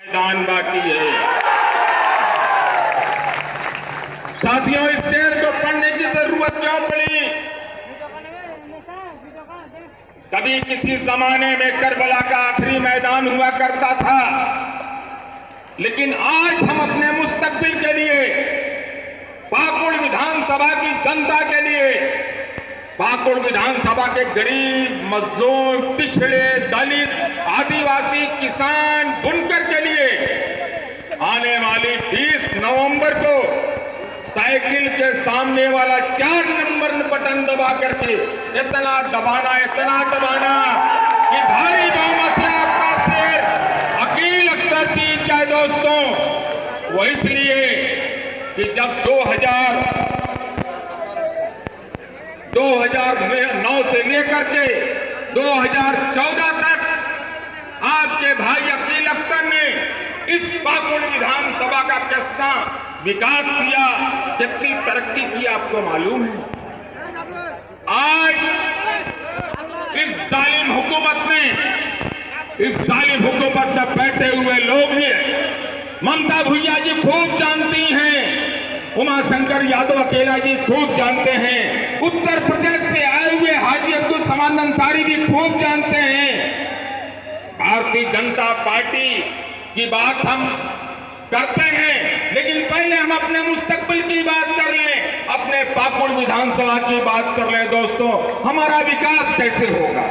दान बाकी है। साथियों, इस शेर को पढ़ने की जरूरत क्यों पड़ी? कभी किसी जमाने में करबला का आखिरी मैदान हुआ करता था, लेकिन आज हम अपने मुस्तकबिल के लिए, पाकुड़ विधानसभा की जनता के लिए, पाकुड़ विधानसभा के गरीब, मजदूर, पिछड़े, दलित, आदिवासी, किसान, बुनकर के लिए आने वाली 20 नवंबर को साइकिल के सामने वाला 4 नंबर बटन दबा करके इतना दबाना कि भारी बहुमत से आपका शेर अकील अख्तर जीत जाए। दोस्तों, वो इसलिए कि जब 2009 से लेकर के 2014 तक आपके भाई अकील अख्तर ने इस पाकुड़ विधानसभा का कितना विकास किया, कितनी तरक्की की, आपको मालूम है। आज इस जालिम हुकूमत में बैठे हुए लोग भी ममता भुइया जी खूब जानती हैं, उमाशंकर यादव अकेला जी खूब जानते हैं, उत्तर प्रदेश से आए हुए हाजी अब्दुल समाद अंसारी भी खूब जानते हैं। भारतीय जनता पार्टी की बात हम करते हैं, लेकिन पहले हम अपने मुस्तकबिल की बात कर लें, अपने पाकुड़ विधानसभा की बात कर लें। दोस्तों, हमारा विकास कैसे होगा?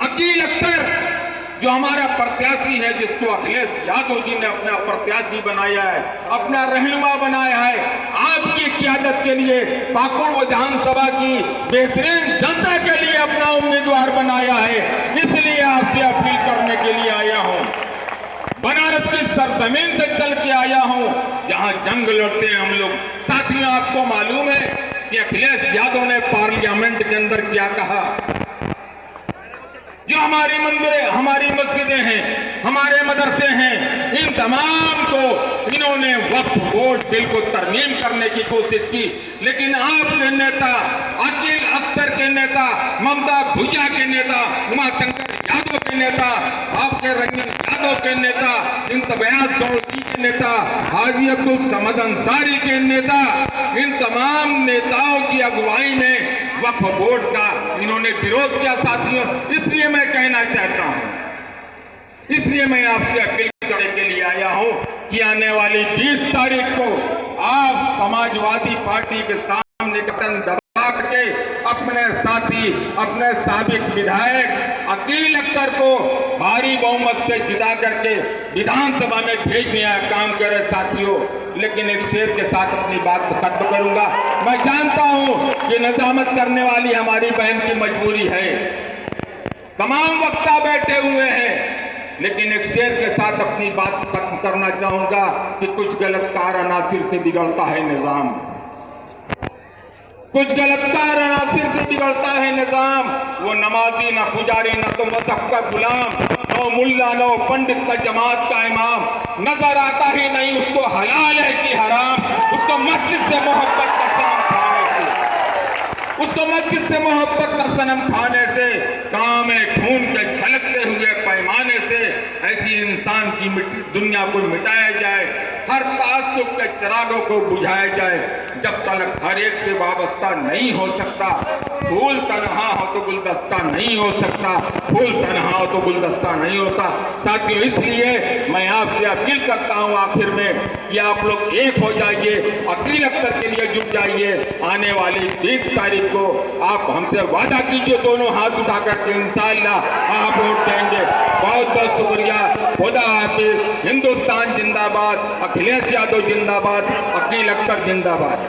अकील अख्तर जो हमारा प्रत्याशी है, जिसको अखिलेश यादव जी ने अपना प्रत्याशी बनाया है, अपना रहनुमा बनाया है, आपकी क़यादत के लिए पाकुड़ विधानसभा की बेहतरीन जनता के लिए अपना उम्मीदवार बनाया है। इसलिए आपसे अपील करने के लिए आया हूं। बनारस की सरजमीन से चल के आया हूं, जहां जंग लड़ते हैं हम लोग। साथियों, आपको मालूम है कि अखिलेश यादव ने पार्लियामेंट के अंदर क्या कहा? जो हमारी मंदिरें, हमारी मस्जिदें हैं, हमारे मदरसे हैं, इन तमाम को इन्होंने वक्फ बोर्ड बिल को तरमीम करने की कोशिश की, लेकिन आपके नेता अकील अख्तर के नेता, ममता भुइया के नेता, उमाशंकर यादव के नेता, आपके रंजन यादव के नेता, इंतबयाज गौड़ जी के नेता, हाजी अब्दुल समाद अंसारी के नेता, इन तमाम नेताओं की अगुवाई में वक्फ बोर्ड का इन्होंने विरोध किया। साथियों, इसलिए मैं कहना चाहता हूं, इसलिए मैं आपसे अपील करने के लिए आया हूं कि आने वाली 20 तारीख को आप समाजवादी पार्टी के सामने बटन दबा करके अपने साथी, अपने साबिक विधायक अकील अख्तर को भारी बहुमत से जिता करके विधानसभा में भेजने का काम करे। साथियों, लेकिन एक शेर के साथ अपनी बात खत्म करूंगा। मैं जानता हूं कि नजामत करने वाली हमारी बहन की मजबूरी है, तमाम वक्ता बैठे हुए हैं, लेकिन एक शेर के साथ अपनी बात खत्म करना चाहूंगा कि कुछ गलतकार अनासिर से बिगड़ता है निजाम, कुछ गलतकार अनासिर से बिगड़ता है निजाम। वो नमाजी न पुजारी न तो मजहब का गुलाम, नो मुल्ला नो पंडित का जमात का इमाम, नजर आता ही नहीं उसको हलाल है कि हराम, उसको मस्जिद से मोहब्बत का सनम खाने से, उसको मस्जिद से मोहब्बत का सनम खाने से, काम है खून के झलकते हुए पैमाने से ऐसी इंसान की दुनिया को मिटाया जाए, हर तासुब के चिरागों को बुझाया जाए। जब तक हर एक से वाबस्ता नहीं हो सकता, फूल तन्हा हो तो गुलदस्ता नहीं हो सकता, फूल तन्हा हो तो गुलदस्ता नहीं होता। साथियों, इसलिए मैं आपसे अपील करता हूं आखिर में कि आप लोग एक हो जाइए, अकील अख्तर के लिए जुट जाइए। आने वाली 20 तारीख को आप हमसे वादा कीजिए, दोनों हाथ उठा करके इंशाअल्लाह आप वोट देंगे। बहुत बहुत शुक्रिया। खुदा हाफिज। हिंदुस्तान जिंदाबाद, अखिलेश यादव जिंदाबाद, अकील अख्तर जिंदाबाद।